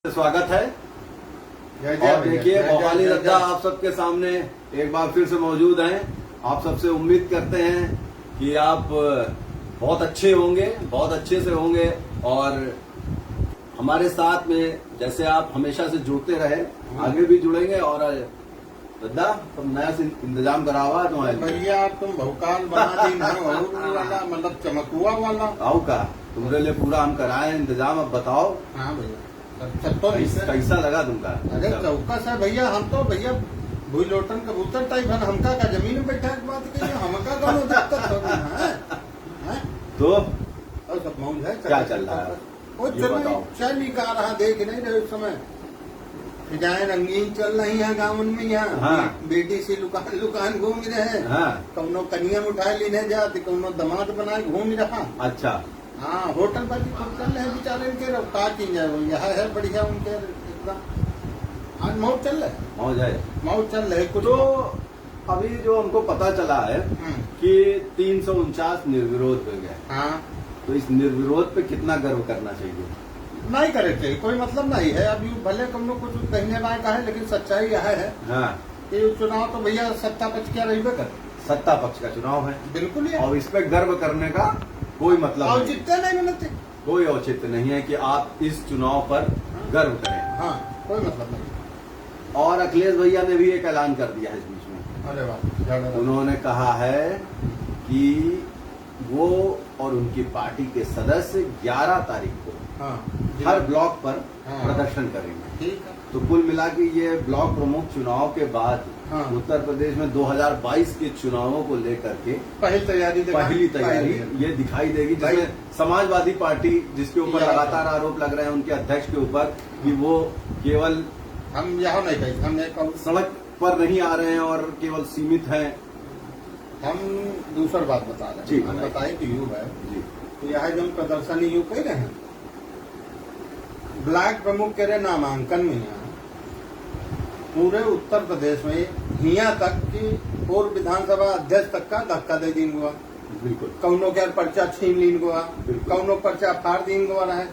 स्वागत है। और देखिए भोपाली रद्दा आप सबके सामने एक बार फिर से मौजूद हैं। आप सबसे उम्मीद करते हैं कि आप बहुत अच्छे होंगे, बहुत अच्छे से होंगे और हमारे साथ में जैसे आप हमेशा से जुड़ते रहे आगे भी जुड़ेंगे। और रद्दा तुम नया से इंतजाम करा हुआ तुम्हारे भैया तुम भौकाल बना दी ना वाला मतलब चमकुआ वाला आओ का तुम्हारे लिए पूरा हम कराए इंतजाम। अब बताओ। हाँ भैया तो कैसा लगा तुमका? अरे चौकस है भैया। हम तो भैया भूल लोटन कबूतर टाइप है। हमका का जमीन में बैठा के बात करिए। हमका कौन तो और सब मौज है। क्या चल रहा है? वो चल ही का रहा देख नहीं रहे उस समय जाए रंगीन चल रही है गाँव में यहाँ। हाँ। बेटी से लुकान घूम रहे हैं। हाँ। कौनो कनिया उठाए लेने जाते कौनो दामाद बनाए घूम रहा। अच्छा हाँ होटल पर भी खूब चल रहे हैं बेचारे इनके रफ्तार की जाए यह है बढ़िया उनके एकदम आज मौज चल रहे मौज है मौज चल रहे कुछ तो अभी जो हमको पता चला है कि 349 निर्विरोध हो गए। हाँ तो इस निर्विरोध पे कितना गर्व करना चाहिए? नहीं करे चाहिए कोई मतलब नहीं है। अभी भले कम लोग कुछ कहने लायक है लेकिन सच्चाई यह है हाँ कि चुनाव तो भैया सत्ता पक्ष क्या रही कर सत्ता पक्ष का चुनाव है बिल्कुल ही और इस पे गर्व करने का कोई मतलब औचित्य नहीं मिलते। कोई औचित्य नहीं है कि आप इस चुनाव पर गर्व करें। हाँ कोई मतलब नहीं। और अखिलेश भैया ने भी एक ऐलान कर दिया है इस बीच में। अरे वाह उन्होंने कहा है कि वो और उनकी पार्टी के सदस्य 11 तारीख को हाँ हर ब्लॉक पर हाँ। प्रदर्शन करेंगे। ठीक है तो कुल मिला के ये ब्लॉक प्रमुख चुनाव के बाद हाँ। उत्तर प्रदेश में 2022 के चुनावों को लेकर के पहली तैयारी ये दिखाई देगी जिसमें समाजवादी पार्टी जिसके ऊपर लगातार आरोप लग रहे हैं उनके अध्यक्ष के ऊपर कि वो केवल हम यहाँ नहीं कही हमने सड़क पर नहीं आ रहे हैं और केवल सीमित हैं। हम दूसरी बात बता रहे हैं। हम बताएं कि यू है जी तो यह जो प्रदर्शन यू कह रहे हैं ब्लॉक प्रमुख के रहे नामांकन में यहाँ पूरे उत्तर प्रदेश में हिया तक की पूर्व विधानसभा अध्यक्ष तक का धक्का दे दिन हुआ। बिल्कुल कौनो के पर्चा छीन लीन हुआ कौनो पर्चा फाड़ दिन हुआ रहे।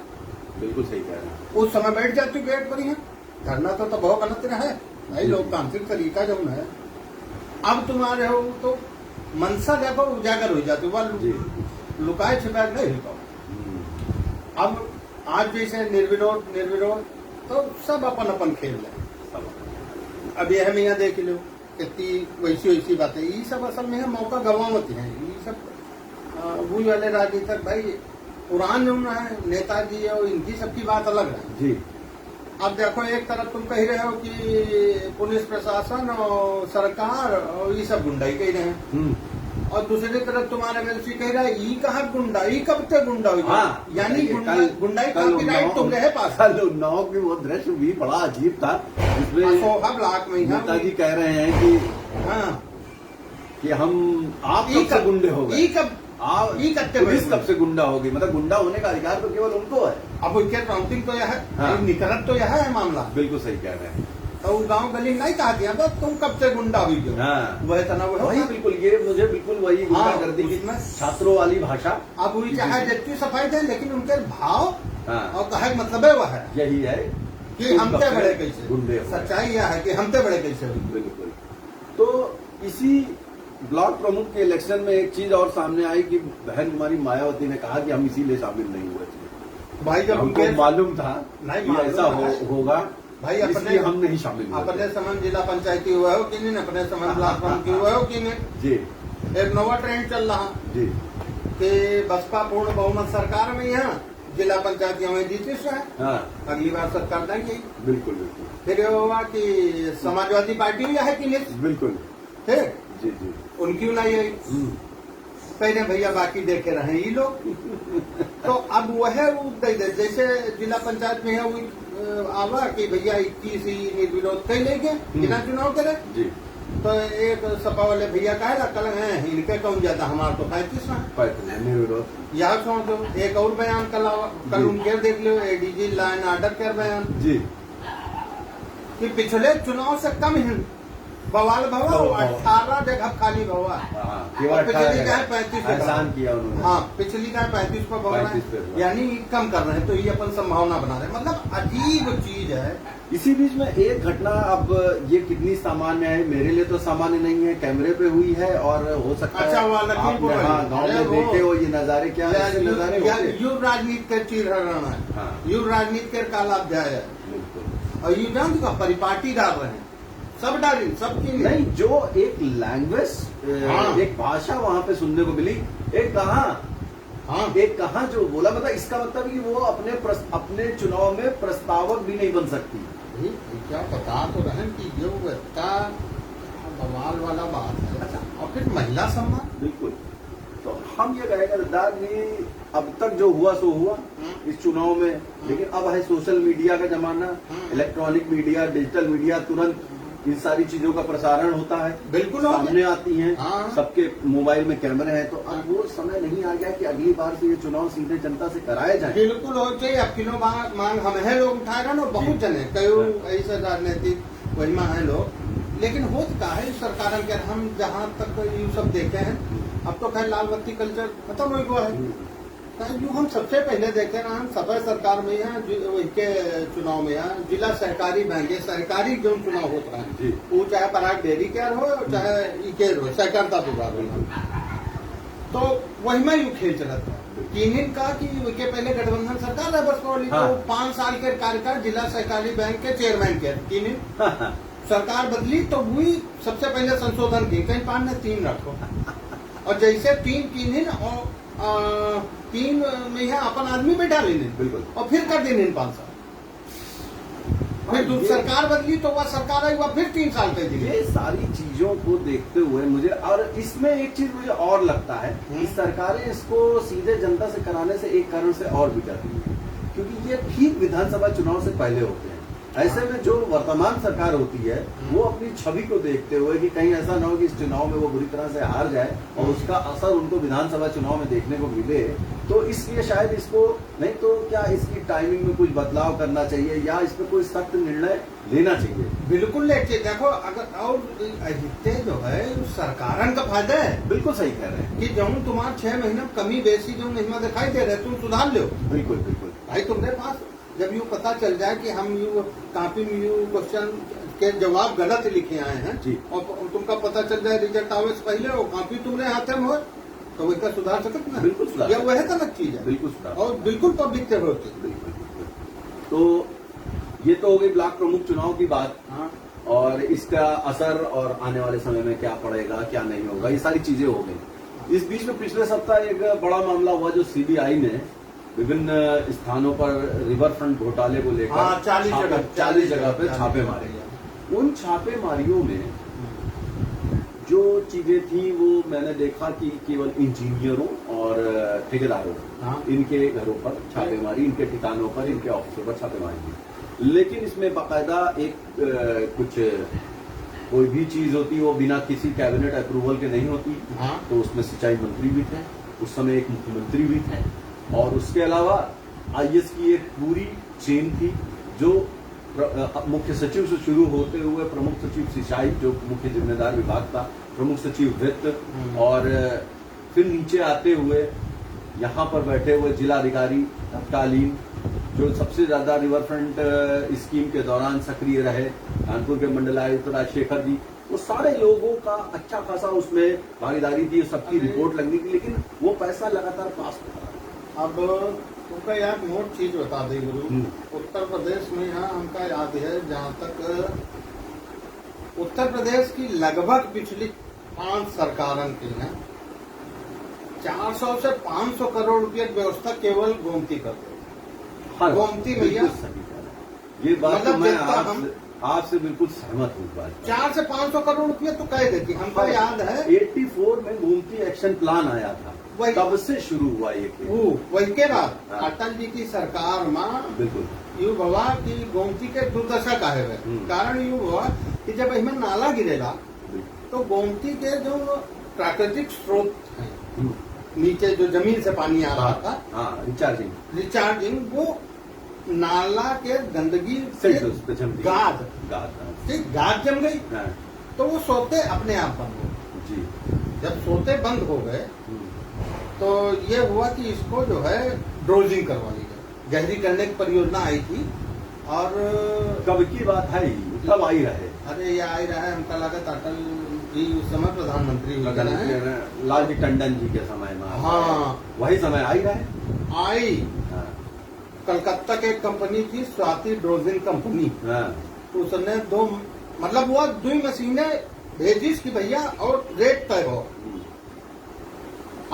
बिल्कुल सही कह रहे हैं। उस समय बैठ जाती गेट पर ही धरना तो बहुत गलत रहा है भाई लोकतांत्रिक तरीका जो है। अब तुम्हारे हो तो मनसा देखो उजागर हो जाती वह लुकाए छिपाए नहीं हो पाओ। अब आज जैसे निर्विरोध तो सब अपन अपन खेल रहे। अब यह में यहाँ देख लो कितनी वैसी बातें ये सब असल में है मौका गवावत है। ये सब भूल वाले राजनीतिक भाई पुरान जो है नेताजी और इनकी सबकी बात अलग है जी। अब देखो एक तरफ तुम कह रहे हो कि पुलिस प्रशासन और सरकार और ये सब गुंडाई कह रहे हैं और दूसरी तरफ तुम्हारे एमएलसी कह रहा है ये कहा गुंडा ये कब तक गुंडा हुई। हाँ, यानी गुंडाई कॉपीराइट तुमरे पास। कल उन्नाव की वो दृश्य भी बड़ा अजीब था जिसमें ब्लॉक में नेताजी कह रहे हैं कि हाँ कि हम आप कब से गुंडे हो गए पुलिस कब से गुंडा होगी। मतलब गुंडा होने का अधिकार तो केवल उनको है। अब उनके काउंटिंग तो यह है हाँ। निकलत तो यह है मामला। बिल्कुल सही कह रहे हैं। तो गांव गली नहीं कहा दिया तो तुम कब से गुंडा हुई हो। हाँ। वह तना वही बिल्कुल ये मुझे बिल्कुल वही गुंडा कर दी कि छात्रों वाली भाषा। अब वही चाहे जितनी सफाई थे लेकिन उनके भाव हाँ। और कहे मतलब है वह है यही है कि हमते बड़े कैसे गुंडे। सच्चाई यह है कि हमते बड़े कैसे। बिल्कुल। तो इसी ब्लॉक प्रमुख के इलेक्शन में एक चीज और सामने आई कि बहन हमारी मायावती ने कहा कि हम इसीलिए शामिल नहीं हुए थे। भाई जब हमको मालूम था नहीं कि ऐसा होगा भाई इसलिए हम नहीं शामिल हुए। अपने समय जिला पंचायती हुआ हो कि नहीं अपने समय ब्लॉक प्रमुख की हुआ हो कि नहीं जी। एक नवा ट्रेंड चल रहा जी कि बसपा पूर्ण बहुमत सरकार में यहाँ जिला पंचायतियों में जीती है। हाँ अगली बार सरकार देंगे। बिल्कुल बिल्कुल। फिर ये होगा कि समाजवादी पार्टी भी है कि नहीं। बिल्कुल ठीक जी जी उनकी नहीं आई पहले भैया बाकी देखे रहे ये लोग। तो अब वह जैसे जिला पंचायत में है वो आवा कि भैया 21 ही निर्विरोध कह लेंगे बिना चुनाव करे जी। तो एक सपा वाले भैया कहे कल है इनके कौन जाता हमारा तो 35 में निर्विरोध यह छोड़ दो। एक और बयान कल उनके देख लो एडीजी लाइन आर्डर कर बयान जी कि पिछले चुनाव से कम बवाल भवा, बवाल भवा। 18 जगह खाली भवा। हाँ, केवल और पिछली 18 का है 35 पे एहसान किया उन्होंने। हाँ, पिछली का है 35 पे भवा 35 पे है, भवा। यानी कम कर रहे हैं, तो ये अपन संभावना बना रहे हैं। मतलब अजीब चीज है। इसी बीच में एक घटना, अब ये कितनी सामान्य है, मेरे लिए तो सामान्य नहीं है, कैमरे पे हुई है और हो सकता अच्छा, है वो लखीमपुर आपने, हाँ, गाँव में देखे हो ये नजारे। क्या ऐसे नजारे होते हैं? युग राजनीति के चीर हरण है, हाँ। युग राजनीति के कालाध्याय है। बिल्कुल। और युग का परिपाटी डाल रहे हैं, सब डाली, सबकी नहीं, जो एक लैंग्वेज, हाँ। एक भाषा वहाँ पे सुनने को मिली, हाँ, एक कहाँ जो बोला, मतलब इसका मतलब कि वो अपने चुनाव में प्रस्तावक भी नहीं बन सकती। ये क्या बता तो रहे हैं कि ये वो इतना बवाल वाला बात है। अच्छा। और फिर महिला सम्मान, बिल्कुल। तो हम ये कहेंगे दादा जी, अब तक जो हुआ सो हुआ इस चुनाव में, लेकिन अब है सोशल मीडिया का जमाना, इलेक्ट्रॉनिक मीडिया, डिजिटल मीडिया, तुरंत इन सारी चीजों का प्रसारण होता है, बिल्कुल सामने आती हैं, हाँ। सबके मोबाइल में कैमरे हैं। तो अब वो समय नहीं आ गया कि अगली बार से ये चुनाव सीधे जनता से कराए जाए। बिल्कुल हो चाहिए। अब किलो मांग हम है, लोग उठाए रहे ना, बहुत जने कई ऐसे राजनीतिक वही है लोग। लेकिन हो चुका है सरकार के, हम जहाँ तक ये सब देखे हैं, अब तो खैर लाल बत्ती कल्चर खत्म हो गया है। जो हम सबसे पहले देखे ना, हम सफाई सरकार में यहाँ के चुनाव में यहाँ जिला सहकारी बैंक, सरकारी जो चुनाव होता है, वो चाहे पराग डेयरी केयर हो चाहे केयर हो, सहकारिता विभाग हो, तो वही में यू खेल चला था। तीन का कि के पहले गठबंधन सरकार है बस वाली, हाँ। तो 5 साल के कार्यकाल जिला सहकारी बैंक के चेयरमैन के तीन सरकार बदली, तो वही सबसे पहले संशोधन की, कहीं 5 ने 3 रखो, और जैसे 3 और 3 में यहाँ अपन आदमी बैठा लेने, बिल्कुल, और फिर कर देने 5 साल। फिर सरकार बदली तो वह सरकार आई, वह फिर 3 साल कर दी। ये सारी चीजों को देखते हुए मुझे, और इसमें एक चीज मुझे और लगता है कि सरकारें इसको सीधे जनता से कराने से एक कारण से और भी डरती है, क्योंकि ये ठीक विधानसभा चुनाव से पहले होते हैं। ऐसे में जो वर्तमान सरकार होती है वो अपनी छवि को देखते हुए कि कहीं ऐसा ना हो कि इस चुनाव में वो बुरी तरह से हार जाए और उसका असर उनको विधानसभा चुनाव में देखने को मिले, तो इसलिए शायद इसको, नहीं तो क्या इसकी टाइमिंग में कुछ बदलाव करना चाहिए या इस पर कोई सख्त निर्णय लेना चाहिए। बिल्कुल लेके देखो, अगर और हिस्से जो है सरकार का फायदा है। बिल्कुल सही कह रहे हैं कि जो तुम्हारा 6 महीना कमी बेसी जो नहीं दिखाई दे रहे, तुम सुधार लो। बिल्कुल बिल्कुल भाई तुम्हारे पास जब यूँ पता चल जाए कि हम यू कॉपी में यू क्वेश्चन के जवाब गलत लिखे आए हैं जी, और तुमका पता चल जाए रिजल्ट आवे से पहले वो कॉपी तुम्हारे हाथ में हो, तो वही का सुधार सकते ना। बिल्कुल सुधार, यह वह अलग चीज है, बिल्कुल सुधार, और बिल्कुल पब्लिक से होती है। बिल्कुल बिल्कुल। तो ये तो हो गई ब्लॉक प्रमुख चुनाव की बात, हाँ। और इसका असर और आने वाले समय में क्या पड़ेगा क्या नहीं होगा, ये सारी चीजें हो गई। इस बीच में पिछले सप्ताह एक बड़ा मामला हुआ जो सीबीआई ने विभिन्न स्थानों पर रिवर फ्रंट घोटाले को लेकर 40 जगह पे छापे मारे। उन छापेमारियों में जो चीजें थी वो मैंने देखा कि केवल इंजीनियरों और ठेकेदारों, हाँ। इनके घरों पर छापेमारी, इनके ठिकानों पर, इनके ऑफिसों पर छापेमारी की। लेकिन इसमें बाकायदा एक कुछ कोई भी चीज होती वो बिना किसी कैबिनेट अप्रूवल के नहीं होती। हाँ। तो उसमें सिंचाई मंत्री भी थे, उस समय एक मुख्यमंत्री भी थे, और उसके अलावा आईएएस की एक पूरी चेन थी जो मुख्य सचिव से शुरू होते हुए प्रमुख सचिव सिंचाई जो मुख्य जिम्मेदार विभाग था, प्रमुख सचिव वित्त, और फिर नीचे आते हुए यहाँ पर बैठे हुए जिलाधिकारी तत्कालीन जो सबसे ज्यादा रिवर फ्रंट स्कीम के दौरान सक्रिय रहे, कानपुर के मंडलायुक्त राजशेखर जी, वो सारे लोगों का अच्छा खासा उसमें भागीदारी थी, सबकी रिपोर्ट लगनी थी, लेकिन वो पैसा लगातार पास होता रहा। अब तुमका याद मोट चीज बता दे गुरु, उत्तर प्रदेश में यहाँ हमका याद है, जहाँ तक उत्तर प्रदेश की लगभग पिछली 5 सरकारों की है 400 से 500 करोड़ रुपये की व्यवस्था केवल गोमती कर दो। हाँ, गोमती भैया, ये बात मतलब तो मैं आपसे बिल्कुल सहमत हूँ। 4 से 500 करोड़ रुपये तो कह देती, हमको याद है 84 में गोमती एक्शन प्लान आया था, तब से शुरू हुआ ये खेल। वही के बाद अटल जी की सरकार में बिल्कुल यू भवा की गोमती के दुर्दशा का है, कारण यू हुआ कि जब इसमें नाला गिरेला तो गोमती के जो प्राकृतिक स्रोत हैं, नीचे जो जमीन से पानी आ रहा था, रिचार्जिंग, वो नाला के गंदगी से गाद जम गई, तो वो सोते अपने आप बंद हो गए। जी। जब सोते बंद हो गए तो ये हुआ कि इसको जो है ड्रोजिंग करवा ली गई, गहरी करने की परियोजना आई थी। और कब की बात है, कब आई रहे? अरे ये आई रहा है, हमका लागत अटल जी उस समय प्रधानमंत्री हुए हैं, लालजी टंडन जी के समय में। हाँ, वही समय आई रहे। आई। हाँ। कलकत्ता की एक कंपनी थी स्वाति ड्रोजिंग कंपनी। हाँ। उसने दो मतलब वो 2 मशीनें भेजिस की भैया और रेट तय हो।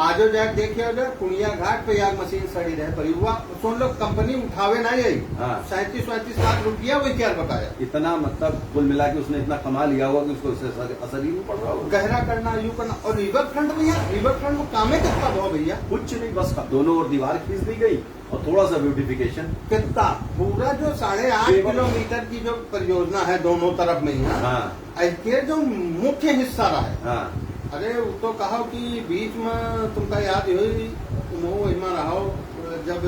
आजो जाके देखे हो जाए कुड़िया घाट पे यार मशीन सड़ी रहे परी हुआ, सुन लो कंपनी उठावे ना आई। हाँ। 37-35 लाख रुपया वही क्या बकाया। इतना मतलब कुल मिला के उसने इतना कमा लिया होगा कि उसको असर ही नहीं पड़ रहा होगा। गहरा करना, यू करना। और रिवर फ्रंट भैया, रिवर फ्रंट में कामे कितना भाव भैया, कुछ नहीं, बस दोनों ओर दीवार खींच दी गई और थोड़ा सा ब्यूटिफिकेशन। कितना पूरा जो 8.5 किलोमीटर की जो परियोजना है दोनों तरफ में यहाँ। हाँ। इसके जो मुख्य हिस्सा रहा है। हाँ। अरे वो तो कहो कि बीच में तुमका याद हो तुम वो इमा रहो जब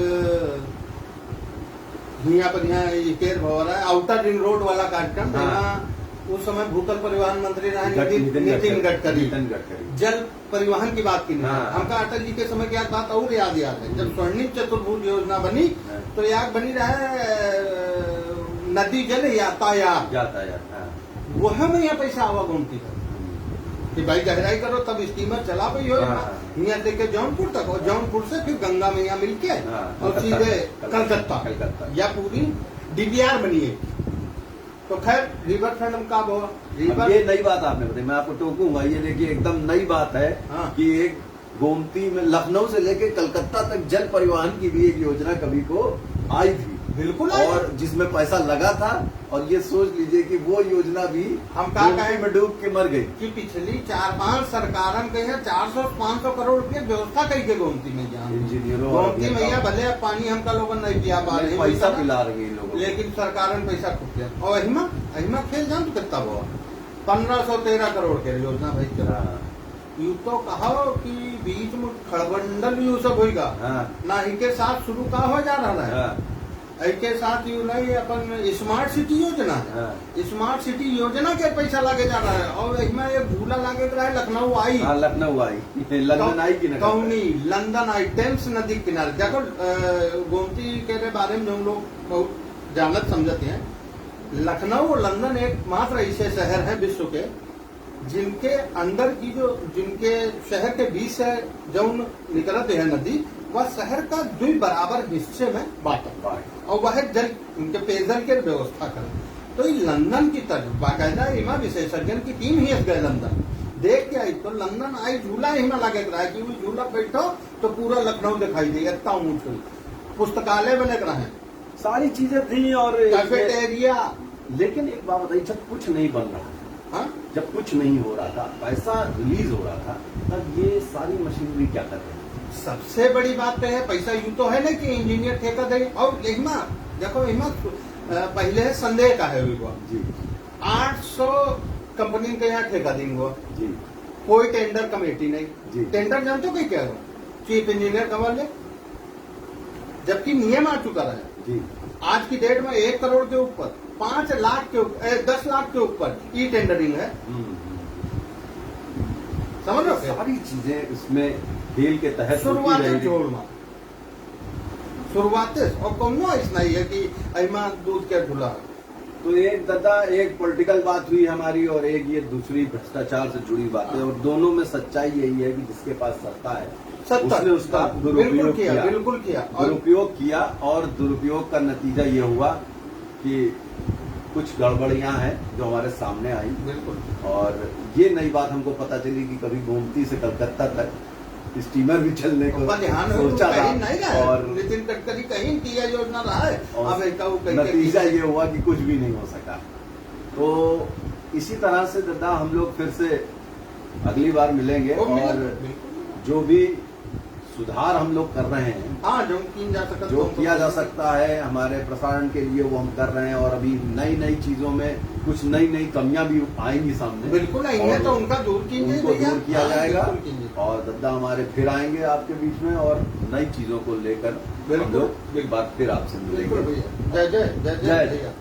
हिया पर यहाँ केर भव रहा है आउटर रिंग रोड वाला कार्यक्रम। हाँ। उस समय भूतल परिवहन मंत्री रहे नितिन गडकरी। जल परिवहन की बात की नहीं। हाँ। हमका अटल जी के समय की बात और याद है, जब स्वर्णिम चतुर्भुज योजना बनी तो याद बनी रहे नदी जल यातायात। वह में यहाँ पैसा आवा गोमती का कि भाई गहराई करो तब स्टीमर चला पाई हो यहाँ देखे जौनपुर तक, और जौनपुर से फिर गंगा में यहाँ मिलके और सीधे कलकत्ता या पूरी डीपीआर बनी है। तो खैर रिवर फ्रंट का वो रिवर, ये नई बात आपने बताई, मैं आपको टोकूंगा। ये देखिए एकदम नई बात है। हाँ। कि एक गोमती में लखनऊ से लेके कलकत्ता तक जल परिवहन की भी एक योजना कभी को आई थी। बिल्कुल। और जिसमें पैसा लगा था, और ये सोच लीजिए कि वो योजना भी हम कहा में डूब के मर गई। कि पिछली 4-5 सरकारन के 400-500 करोड़ रुपये व्यवस्था करी के गोमती में इंजीनियरों गोमती मैया भले पानी हमका लोगों नहीं पिया पा रहे, पैसा पिला रही है लोगों, लेकिन सरकारन पैसा खुद गया। और अहिमा खेल जान तो कितना हुआ 1513 करोड़ के योजना भाई। यू तो कहो कि बीच में खड़बंडल यू सब होगा। ना इनके साथ शुरू का हो जा रहा है। के साथ यू नहीं अपन स्मार्ट सिटी योजना है। स्मार्ट सिटी योजना के पैसा लागे जा रहा है। और इसमें एक झूला लागे रहा है लखनऊ आई। लखनऊ आई, लंदन आई की कौनी लंदन आई टेम्स नदी किनारे। देखो गोमती के बारे में हम लोग बहुत जानत समझते हैं। लखनऊ और लंदन एक मात्र ऐसे शहर है विश्व के जिनके अंदर की जो जिनके शहर के बीच से जो निकलते है नदी, वह शहर का 2 बराबर हिस्से में बांटा और वह जल उनके पेयजल के व्यवस्था करे। तो ये लंदन की तरफ बाकायदा इमा विशेषज्ञ की टीम ही गए लंदन देख के आई। तो लंदन आई झूला इमा लगे रहा है कि वो झूला बैठो तो पूरा लखनऊ दिखाई देगा, इतना ऊंच पुस्तकालय बने रहे, सारी चीजें थी और कैफेटेरिया। लेकिन एक बात बताइए, जब कुछ नहीं बन रहा, हाँ? जब कुछ नहीं हो रहा था, पैसा रिलीज हो रहा था, तब ये सारी मशीनरी क्या कर रहे हैं? सबसे बड़ी बात तो है पैसा यूं तो है ना कि इंजीनियर ठेका दे। और इमा देखो इमा पहले है संदेह का है जी 800 कंपनी के यहाँ ठेका देंगे जी, कोई टेंडर कमेटी नहीं जी। टेंडर जानते हो क्या हो, चीफ इंजीनियर कमा ले, जबकि नियम आ चुका है जी। आज की डेट में 1 करोड़ के ऊपर 5 लाख के ऊपर 10 लाख के ऊपर ई टेंडरिंग है। समझ लो सारी चीजें इसमें डील के तहत शुरुआत और कौन ऐसा नहीं है कि अहिमा दूध के ढुला। तो एक दादा एक पॉलिटिकल बात हुई हमारी और एक ये दूसरी भ्रष्टाचार से जुड़ी बातें, और दोनों में सच्चाई यही है कि जिसके पास सत्ता है उसने उसका दुरुपयोग किया, बिल्कुल किया, दुरुपयोग किया। और दुरुपयोग का नतीजा ये हुआ कि कुछ गड़बड़ियां हैं जो हमारे सामने आई। बिल्कुल। और ये नई बात हमको पता चली कि कभी गोमती से कलकत्ता तक स्टीमर भी चलने को सोचा था, और नितिन गडकरी कहीं किया योजना रहा है। अब नतीजा ये हुआ कि कुछ भी नहीं हो सका। तो इसी तरह से दादा हम लोग फिर से अगली बार मिलेंगे और जो भी सुधार हम लोग कर रहे हैं, हाँ, जो किया जा सकता है हमारे प्रसारण के लिए वो हम कर रहे हैं। और अभी नई नई चीजों में कुछ नई नई कमियां भी आएंगी सामने, बिल्कुल आएंगे, तो उनका दूर किया जाएगा। और दादा हमारे फिर आएंगे आपके बीच में और नई चीजों को लेकर हम लोग एक बार फिर आपसे मिलेंगे। जय जय जय जय।